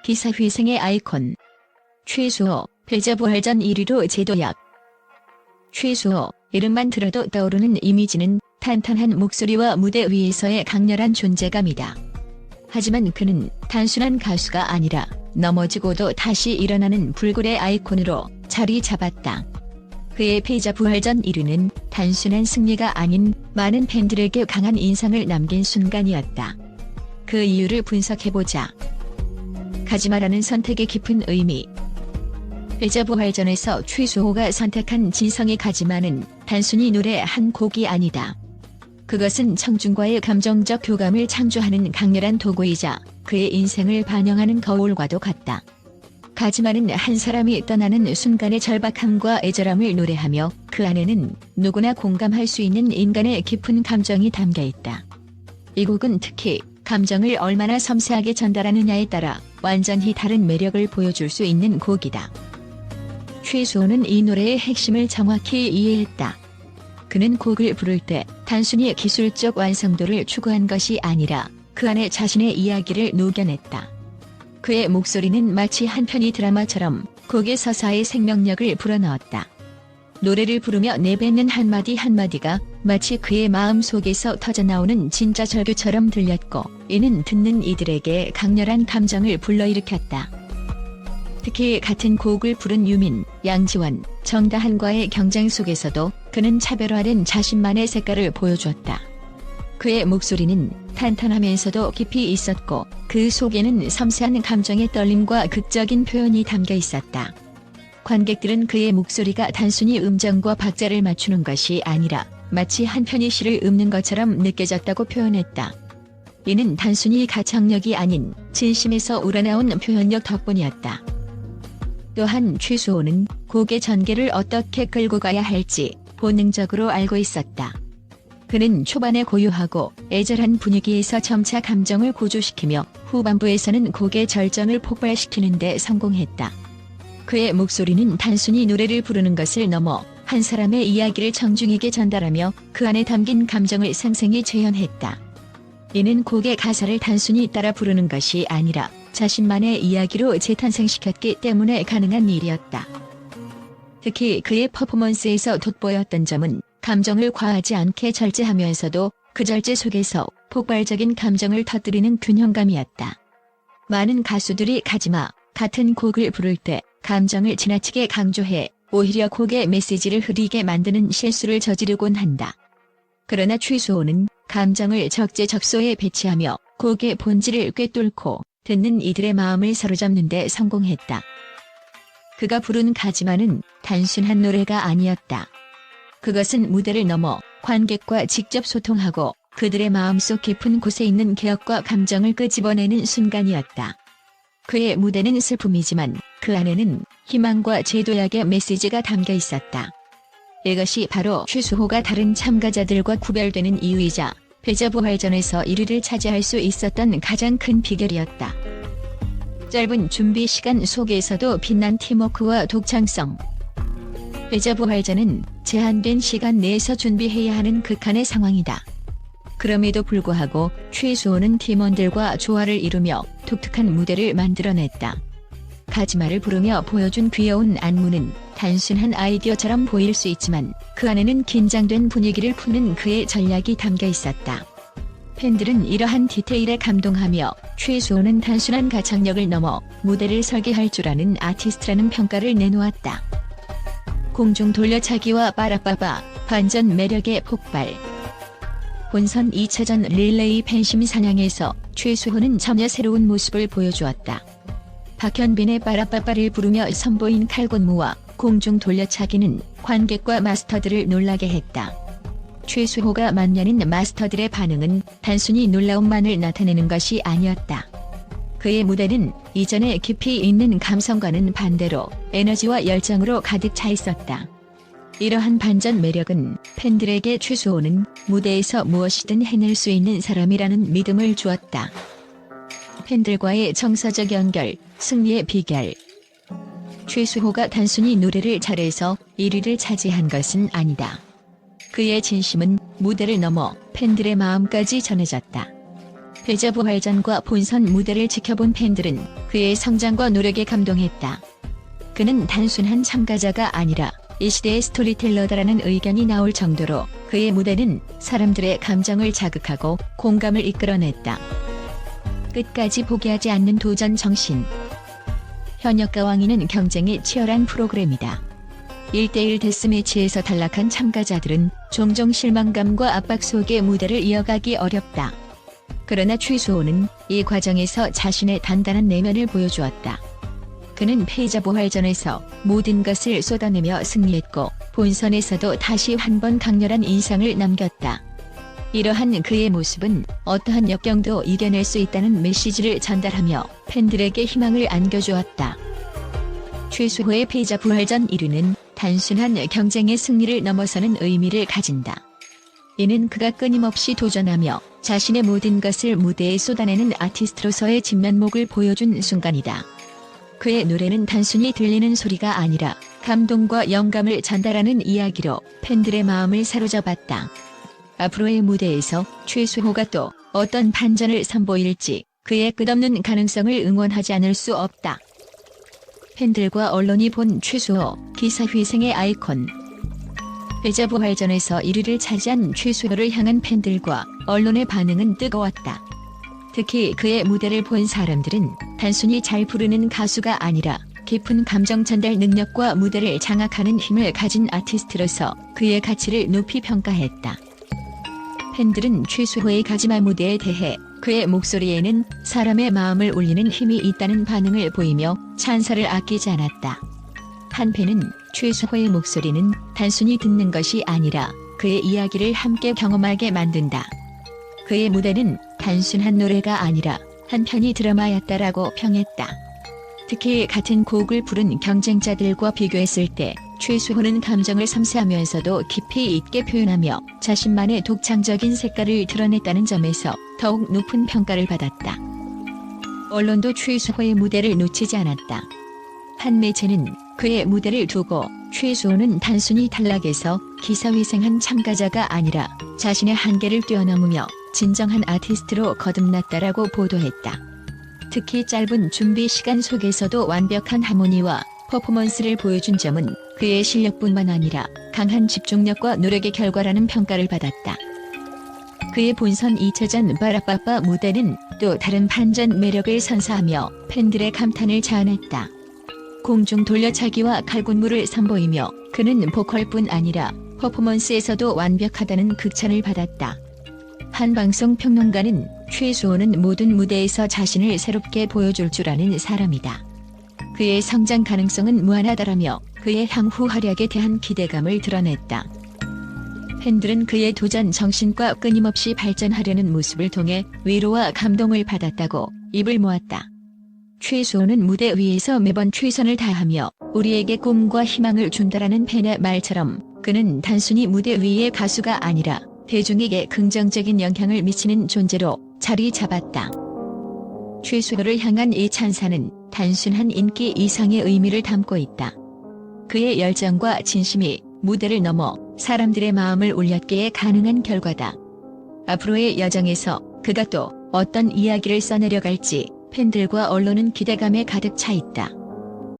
기사회생의 아이콘. 최수호, 패자부활전 1위로 재도약. 최수호, 이름만 들어도 떠오르는 이미지는 탄탄한 목소리와 무대 위에서의 강렬한 존재감이다. 하지만 그는 단순한 가수가 아니라 넘어지고도 다시 일어나는 불굴의 아이콘으로 자리 잡았다. 그의 패자부활전 1위는 단순한 승리가 아닌 많은 팬들에게 강한 인상을 남긴 순간이었다. 그 이유를 분석해보자. 가지마라는 선택의 깊은 의미. 패자부활전에서 최수호가 선택한 진성의 가지마는 단순히 노래 한 곡이 아니다. 그것은 청중과의 감정적 교감을 창조하는 강렬한 도구이자 그의 인생을 반영하는 거울과도 같다. 가지마는 한 사람이 떠나는 순간의 절박함과 애절함을 노래하며 그 안에는 누구나 공감할 수 있는 인간의 깊은 감정이 담겨 있다. 이 곡은 특히 감정을 얼마나 섬세하게 전달하느냐에 따라 완전히 다른 매력을 보여줄 수 있는 곡이다. 최수호는 이 노래의 핵심을 정확히 이해했다. 그는 곡을 부를 때 단순히 기술적 완성도를 추구한 것이 아니라 그 안에 자신의 이야기를 녹여냈다. 그의 목소리는 마치 한 편의 드라마처럼 곡의 서사의 생명력을 불어넣었다. 노래를 부르며 내뱉는 한마디 한마디가 마치 그의 마음 속에서 터져나오는 진짜 절규처럼 들렸고, 이는 듣는 이들에게 강렬한 감정을 불러일으켰다. 특히 같은 곡을 부른 유민, 양지원, 정다한과의 경쟁 속에서도 그는 차별화된 자신만의 색깔을 보여주었다. 그의 목소리는 탄탄하면서도 깊이 있었고 그 속에는 섬세한 감정의 떨림과 극적인 표현이 담겨 있었다. 관객들은 그의 목소리가 단순히 음정과 박자를 맞추는 것이 아니라 마치 한 편의 시를 읊는 것처럼 느껴졌다고 표현했다. 이는 단순히 가창력이 아닌 진심에서 우러나온 표현력 덕분이었다. 또한 최수호는 곡의 전개를 어떻게 끌고 가야 할지 본능적으로 알고 있었다. 그는 초반에 고요하고 애절한 분위기에서 점차 감정을 고조시키며 후반부에서는 곡의 절정을 폭발시키는 데 성공했다. 그의 목소리는 단순히 노래를 부르는 것을 넘어 한 사람의 이야기를 청중에게 전달하며 그 안에 담긴 감정을 생생히 재현했다. 이는 곡의 가사를 단순히 따라 부르는 것이 아니라 자신만의 이야기로 재탄생시켰기 때문에 가능한 일이었다. 특히 그의 퍼포먼스에서 돋보였던 점은 감정을 과하지 않게 절제하면서도 그 절제 속에서 폭발적인 감정을 터뜨리는 균형감이었다. 많은 가수들이 가지마 같은 곡을 부를 때 감정을 지나치게 강조해 오히려 곡의 메시지를 흐리게 만드는 실수를 저지르곤 한다. 그러나 최수호는 감정을 적재적소에 배치하며 곡의 본질을 꿰뚫고 듣는 이들의 마음을 사로잡는 데 성공했다. 그가 부른 가지마는 단순한 노래가 아니었다. 그것은 무대를 넘어 관객과 직접 소통하고 그들의 마음속 깊은 곳에 있는 기억과 감정을 끄집어내는 순간이었다. 그의 무대는 슬픔이지만 그 안에는 희망과 재도약의 메시지가 담겨 있었다. 이것이 바로 최수호가 다른 참가자들과 구별되는 이유이자 패자부활전에서 1위를 차지할 수 있었던 가장 큰 비결이었다. 짧은 준비 시간 속에서도 빛난 팀워크와 독창성. 패자부활전은 제한된 시간 내에서 준비해야 하는 극한의 상황이다. 그럼에도 불구하고 최수호는 팀원들과 조화를 이루며 독특한 무대를 만들어냈다. 가지마를 부르며 보여준 귀여운 안무는 단순한 아이디어처럼 보일 수 있지만 그 안에는 긴장된 분위기를 푸는 그의 전략이 담겨 있었다. 팬들은 이러한 디테일에 감동하며 최수호는 단순한 가창력을 넘어 무대를 설계할 줄 아는 아티스트라는 평가를 내놓았다. 공중 돌려차기와 빠라빠바, 반전 매력의 폭발. 본선 2차전 릴레이 팬심 사냥에서 최수호는 전혀 새로운 모습을 보여주었다. 박현빈의 빠라빠빠를 부르며 선보인 칼군무와 공중 돌려차기는 관객과 마스터들을 놀라게 했다. 최수호가 만나는 마스터들의 반응은 단순히 놀라움만을 나타내는 것이 아니었다. 그의 무대는 이전에 깊이 있는 감성과는 반대로 에너지와 열정으로 가득 차 있었다. 이러한 반전 매력은 팬들에게 최수호는 무대에서 무엇이든 해낼 수 있는 사람이라는 믿음을 주었다. 팬들과의 정서적 연결, 승리의 비결. 최수호가 단순히 노래를 잘해서 1위를 차지한 것은 아니다. 그의 진심은 무대를 넘어 팬들의 마음까지 전해졌다. 패자 부활전과 본선 무대를 지켜본 팬들은 그의 성장과 노력에 감동했다. 그는 단순한 참가자가 아니라 이 시대의 스토리텔러다라는 의견이 나올 정도로 그의 무대는 사람들의 감정을 자극하고 공감을 이끌어냈다. 끝까지 포기하지 않는 도전 정신. 현역과 왕위는 경쟁이 치열한 프로그램이다. 1대1 데스매치에서 탈락한 참가자들은 종종 실망감과 압박 속에 무대를 이어가기 어렵다. 그러나 최수호는 이 과정에서 자신의 단단한 내면을 보여주었다. 그는 패자 부활전에서 모든 것을 쏟아내며 승리했고 본선에서도 다시 한 번 강렬한 인상을 남겼다. 이러한 그의 모습은 어떠한 역경도 이겨낼 수 있다는 메시지를 전달하며 팬들에게 희망을 안겨주었다. 최수호의 패자 부활전 1위는 단순한 경쟁의 승리를 넘어서는 의미를 가진다. 이는 그가 끊임없이 도전하며 자신의 모든 것을 무대에 쏟아내는 아티스트로서의 진면목을 보여준 순간이다. 그의 노래는 단순히 들리는 소리가 아니라 감동과 영감을 전달하는 이야기로 팬들의 마음을 사로잡았다. 앞으로의 무대에서 최수호가 또 어떤 반전을 선보일지 그의 끝없는 가능성을 응원하지 않을 수 없다. 팬들과 언론이 본 최수호, 기사회생의 아이콘. 패자 부활전에서 1위를 차지한 최수호를 향한 팬들과 언론의 반응은 뜨거웠다. 특히 그의 무대를 본 사람들은 단순히 잘 부르는 가수가 아니라 깊은 감정 전달 능력과 무대를 장악하는 힘을 가진 아티스트로서 그의 가치를 높이 평가했다. 팬들은 최수호의 가지마 무대에 대해 그의 목소리에는 사람의 마음을 울리는 힘이 있다는 반응을 보이며 찬사를 아끼지 않았다. 한 팬은 최수호의 목소리는 단순히 듣는 것이 아니라 그의 이야기를 함께 경험하게 만든다. 그의 무대는 단순한 노래가 아니라 한편의 드라마였다라고 평했다. 특히 같은 곡을 부른 경쟁자들과 비교했을 때 최수호는 감정을 섬세하면서도 깊이 있게 표현하며 자신만의 독창적인 색깔을 드러냈다는 점에서 더욱 높은 평가를 받았다. 언론도 최수호의 무대를 놓치지 않았다. 한 매체는 그의 무대를 두고 최수호는 단순히 탈락에서 기사회생한 참가자가 아니라 자신의 한계를 뛰어넘으며 진정한 아티스트로 거듭났다라고 보도했다. 특히 짧은 준비 시간 속에서도 완벽한 하모니와 퍼포먼스를 보여준 점은 그의 실력뿐만 아니라 강한 집중력과 노력의 결과라는 평가를 받았다. 그의 본선 2차전 빠라빠빠 무대는 또 다른 반전 매력을 선사하며 팬들의 감탄을 자아냈다. 공중 돌려차기와 칼군무를 선보이며 그는 보컬뿐 아니라 퍼포먼스에서도 완벽하다는 극찬을 받았다. 한 방송 평론가는 최수호는 모든 무대에서 자신을 새롭게 보여줄 줄 아는 사람이다. 그의 성장 가능성은 무한하다라며 그의 향후 활약에 대한 기대감을 드러냈다. 팬들은 그의 도전 정신과 끊임없이 발전하려는 모습을 통해 위로와 감동을 받았다고 입을 모았다. 최수호는 무대 위에서 매번 최선을 다하며 우리에게 꿈과 희망을 준다라는 팬의 말처럼 그는 단순히 무대 위의 가수가 아니라 대중에게 긍정적인 영향을 미치는 존재로 자리 잡았다. 최수호를 향한 이 찬사는 단순한 인기 이상의 의미를 담고 있다. 그의 열정과 진심이 무대를 넘어 사람들의 마음을 울렸기에 가능한 결과다. 앞으로의 여정에서 그가 또 어떤 이야기를 써내려갈지 팬들과 언론은 기대감에 가득 차 있다.